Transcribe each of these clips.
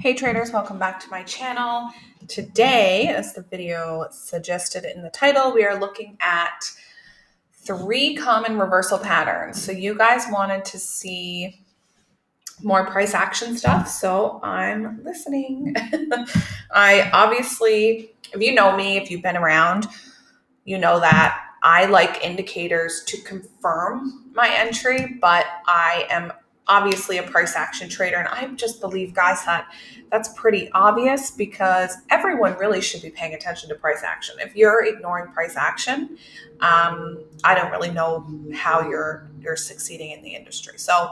Hey traders, welcome back to my channel. Today, as the video suggested in the title, we are looking at 3 common reversal patterns. So you guys wanted to see more price action stuff, so I'm listening. I obviously, if you know me, if you've been around, you know that I like indicators to confirm my entry, but I am obviously a price action trader. And I just believe, guys, that that's pretty obvious because everyone really should be paying attention to price action. If you're ignoring price action, I don't really know how you're succeeding in the industry. So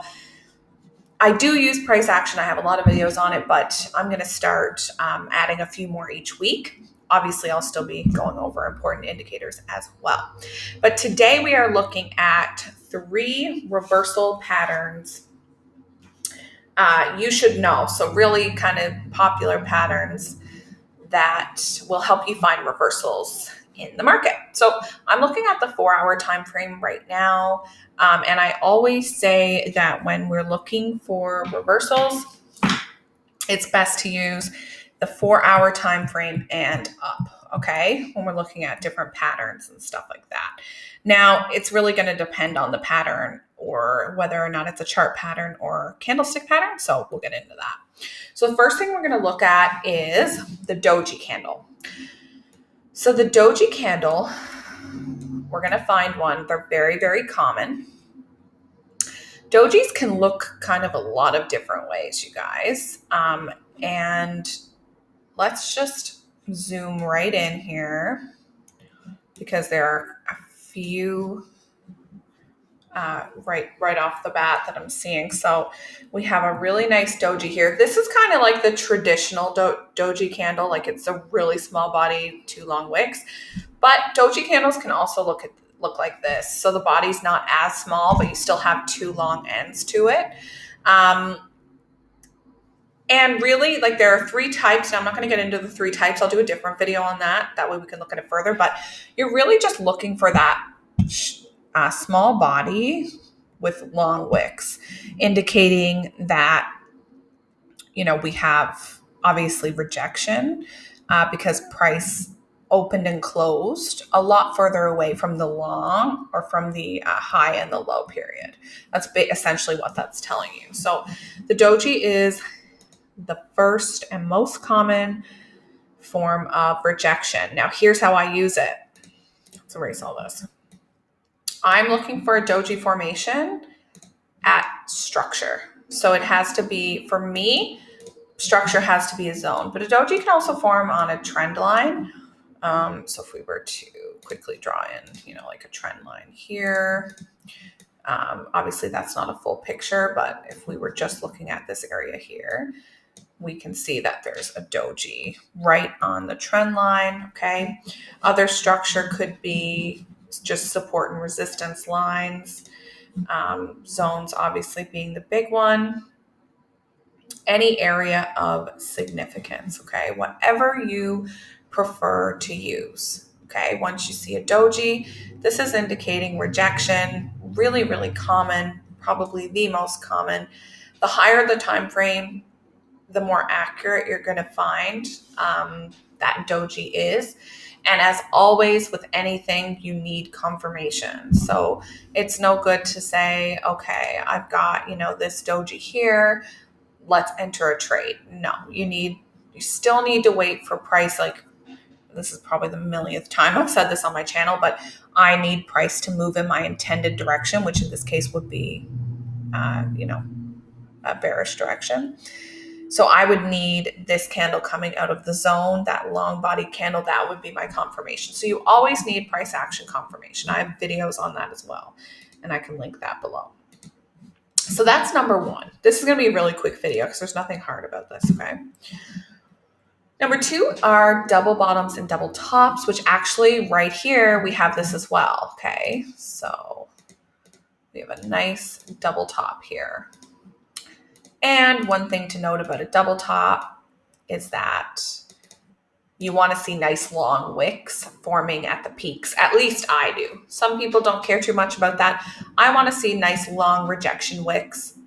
I do use price action. I have a lot of videos on it, but I'm going to start adding a few more each week. Obviously, I'll still be going over important indicators as well. But today we are looking at 3 reversal patterns you should know. So really kind of popular patterns that will help you find reversals in the market. So I'm looking at the 4-hour time frame right now. And I always say that when we're looking for reversals, it's best to use the 4-hour time frame and up, okay, when we're looking at different patterns and stuff like that. Now, it's really going to depend on the pattern or whether or not it's a chart pattern or candlestick pattern, so we'll get into that. So the first thing we're going to look at is the Doji candle. So the Doji candle, we're going to find one. They're very, very common. Dojis can look kind of a lot of different ways, you guys. And let's just zoom right in here because there are a few right off the bat that I'm seeing. So we have a really nice doji here. This is kind of like the traditional doji candle, like it's a really small body, 2 long wicks. But doji candles can also look like this. So the body's not as small, but you still have 2 long ends to it. And really, like there are 3 types. Now, I'm not going to get into the 3 types. I'll do a different video on that. That way we can look at it further. But you're really just looking for that small body with long wicks, indicating that, we have obviously rejection because price opened and closed a lot further away from the long or from the high and the low period. That's essentially what that's telling you. So the doji is the first and most common form of rejection. Now, here's how I use it. Let's erase all this. I'm looking for a doji formation at structure. So it has to be, for me, structure has to be a zone, but a doji can also form on a trend line. So if we were to quickly draw in, like a trend line here, obviously that's not a full picture, but if we were just looking at this area here, we can see that there's a doji right on the trend line, okay? Other structure could be just support and resistance lines, zones obviously being the big one. Any area of significance, okay? Whatever you prefer to use, okay? Once you see a doji, this is indicating rejection, really, really common, probably the most common. The higher the time frame, the more accurate you're going to find that doji is. And as always with anything, you need confirmation. So it's no good to say, okay, I've got, this doji here, let's enter a trade. No, you still need to wait for price. Like, this is probably the millionth time I've said this on my channel, but I need price to move in my intended direction, which in this case would be, a bearish direction. So I would need this candle coming out of the zone, that long body candle, that would be my confirmation. So you always need price action confirmation. I have videos on that as well, and I can link that below. So that's number 1. This is going to be a really quick video because there's nothing hard about this, okay? Number 2 are double bottoms and double tops, which actually right here, we have this as well, okay? So we have a nice double top here. And one thing to note about a double top is that you want to see nice long wicks forming at the peaks. At least I do. Some people don't care too much about that. I want to see nice long rejection wicks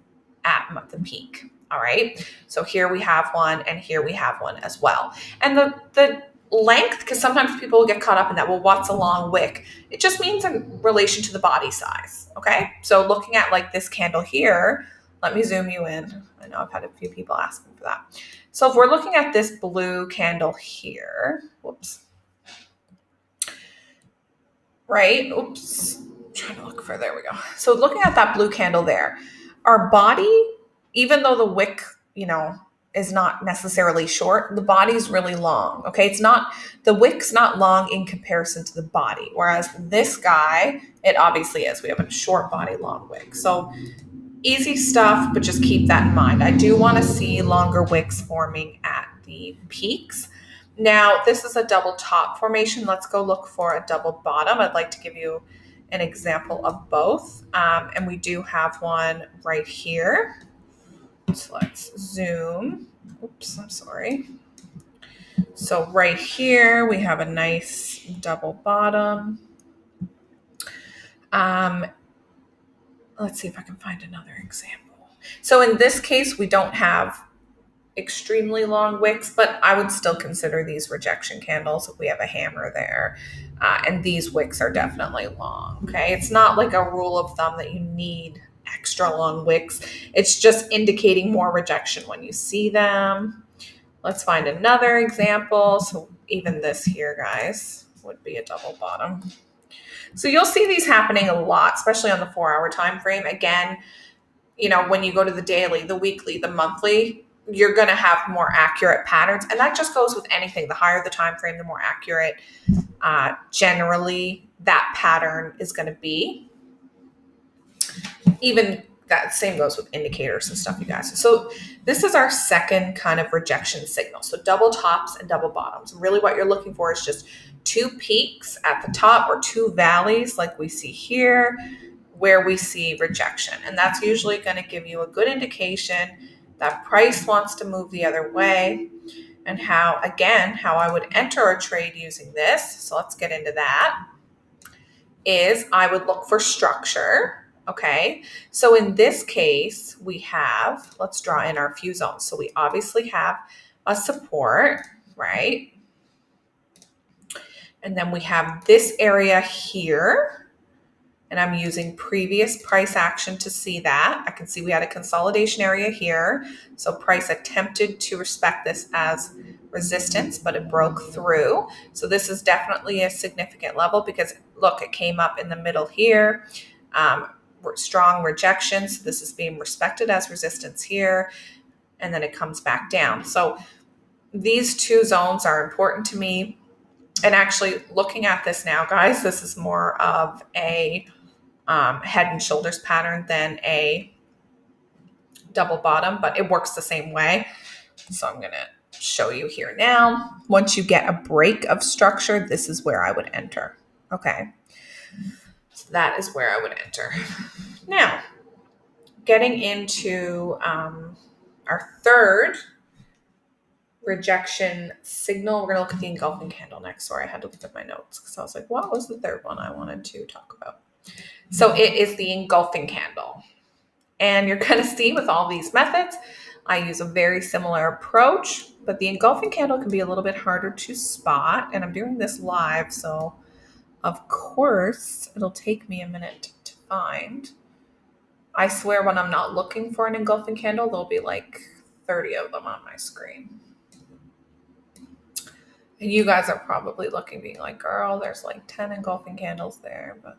at the peak. All right. So here we have one and here we have one as well. And the length, because sometimes people will get caught up in that. Well, what's a long wick? It just means in relation to the body size. Okay. So looking at like this candle here, let me zoom you in. I know I've had a few people asking for that. So if we're looking at this blue candle here, whoops. Right? Oops. I'm trying to look for, there we go. So looking at that blue candle there, our body, even though the wick, is not necessarily short, the body's really long. Okay. It's not, the wick's not long in comparison to the body. Whereas this guy, it obviously is. We have a short body, long wick. So easy stuff, but just keep that in mind. I do want to see longer wicks forming at the peaks. Now, this is a double top formation. Let's go look for a double bottom. I'd like to give you an example of both. And we do have one right here. So let's zoom. Oops, I'm sorry. So right here, we have a nice double bottom. Let's see if I can find another example. So in this case, we don't have extremely long wicks, but I would still consider these rejection candles if we have a hammer there. And these wicks are definitely long. Okay. It's not like a rule of thumb that you need extra long wicks. It's just indicating more rejection when you see them. Let's find another example. So even this here, guys, would be a double bottom. So you'll see these happening a lot, especially on the 4-hour time frame. Again, when you go to the daily, the weekly, the monthly, you're going to have more accurate patterns. And that just goes with anything. The higher the time frame, the more accurate generally that pattern is going to be. Even that same goes with indicators and stuff, you guys. So this is our second kind of rejection signal. So double tops and double bottoms. Really what you're looking for is just two peaks at the top or two valleys like we see here, where we see rejection. And that's usually going to give you a good indication that price wants to move the other way. And how I would enter a trade using this, so let's get into that, is I would look for structure. Okay, so in this case, we have, let's draw in our few zones. So we obviously have a support, right? And then we have this area here. And I'm using previous price action to see that. I can see we had a consolidation area here. So price attempted to respect this as resistance, but it broke through. So this is definitely a significant level because look, it came up in the middle here. Strong rejections. This is being respected as resistance here. And then it comes back down. So these two zones are important to me. And actually looking at this now, guys, this is more of a head and shoulders pattern than a double bottom, but it works the same way. So I'm going to show you here now. Once you get a break of structure, this is where I would enter. Okay. So that is where I would enter. Now, getting into our third rejection signal, we're going to look at the engulfing candle next. Sorry, I had to look at my notes because I was like, what was the third one I wanted to talk about? So it is the engulfing candle. And you're going to see with all these methods, I use a very similar approach, but the engulfing candle can be a little bit harder to spot. And I'm doing this live, so of course, it'll take me a minute to find. I swear when I'm not looking for an engulfing candle, there'll be like 30 of them on my screen. And you guys are probably looking, being like, girl, there's like 10 engulfing candles there, but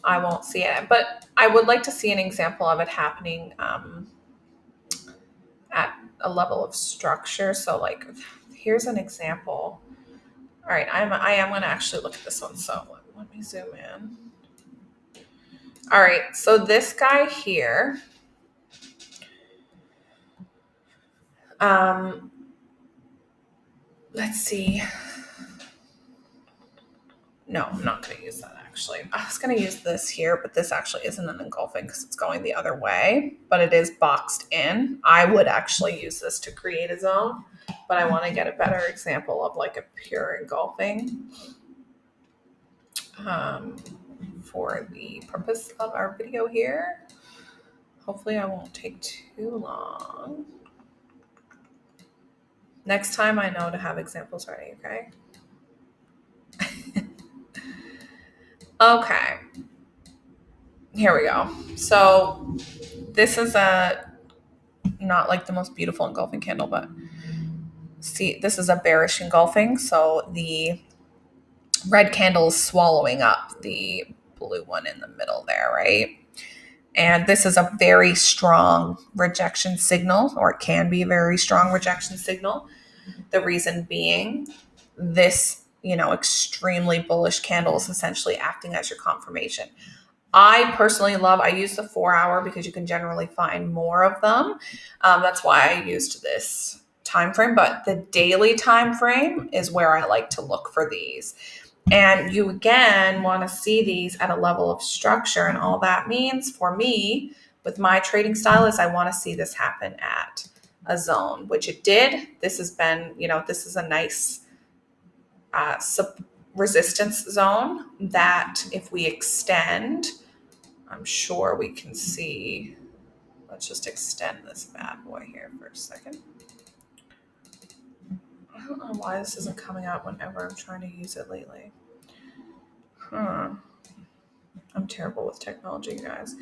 I won't see it. But I would like to see an example of it happening at a level of structure. So like, here's an example. All right, I am going to actually look at this one. So let me zoom in. All right, so this guy here, let's see. No, I'm not going to use that actually. I was going to use this here, but this actually isn't an engulfing because it's going the other way, but it is boxed in. I would actually use this to create a zone, but I want to get a better example of like a pure engulfing for the purpose of our video here. Hopefully I won't take too long. Next time I know to have examples ready, okay? Okay. Here we go. So this is not like the most beautiful engulfing candle, but see, this is a bearish engulfing. So the red candle is swallowing up the blue one in the middle there, right? And this is a very strong rejection signal, or it can be a very strong rejection signal. The reason being this, extremely bullish candle is essentially acting as your confirmation. I personally I use the 4 hour because you can generally find more of them. That's why I used this time frame, but the daily time frame is where I like to look for these. And you again want to see these at a level of structure. And all that means for me with my trading style is I want to see this happen at a zone, which it did. This has been, this is a nice resistance zone that if we extend, I'm sure we can see. Let's just extend this bad boy here for a second. I don't know why this isn't coming out whenever I'm trying to use it lately. I'm terrible with technology, guys.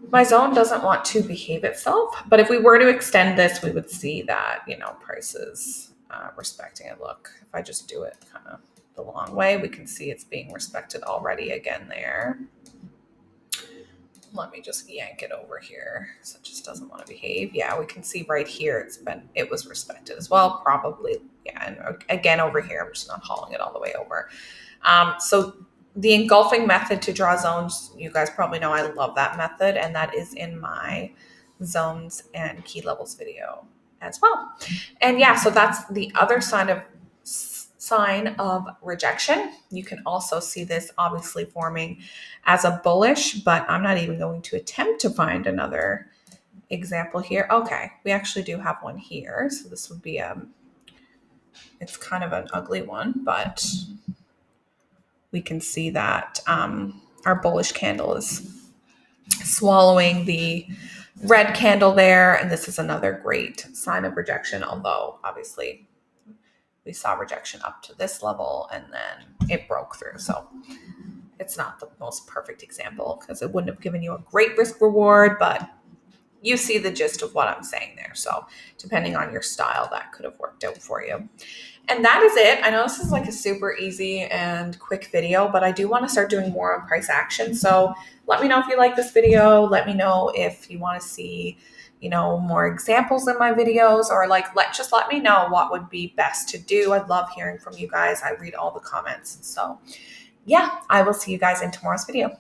My zone doesn't want to behave itself, but if we were to extend this, we would see that, prices respecting it. Look, if I just do it kind of the long way, we can see it's being respected already again there. Let me just yank it over here. So it just doesn't want to behave. Yeah, we can see right here it was respected as well. Probably, yeah. And again over here, I'm just not hauling it all the way over. So the engulfing method to draw zones, you guys probably know I love that method, and that is in my zones and key levels video as well. And yeah, so that's the other sign of rejection. You can also see this obviously forming as a bullish, but I'm not even going to attempt to find another example here. Okay, we actually do have one here. So this would be it's kind of an ugly one, but we can see that our bullish candle is swallowing the red candle there. And this is another great sign of rejection, although obviously we saw rejection up to this level and then it broke through. So it's not the most perfect example because it wouldn't have given you a great risk reward, but you see the gist of what I'm saying there. So depending on your style, that could have worked out for you. And that is it. I know this is like a super easy and quick video, but I do want to start doing more on price action. So let me know if you like this video. Let me know if you want to see, more examples in my videos, or just let me know what would be best to do. I'd love hearing from you guys. I read all the comments. So yeah, I will see you guys in tomorrow's video.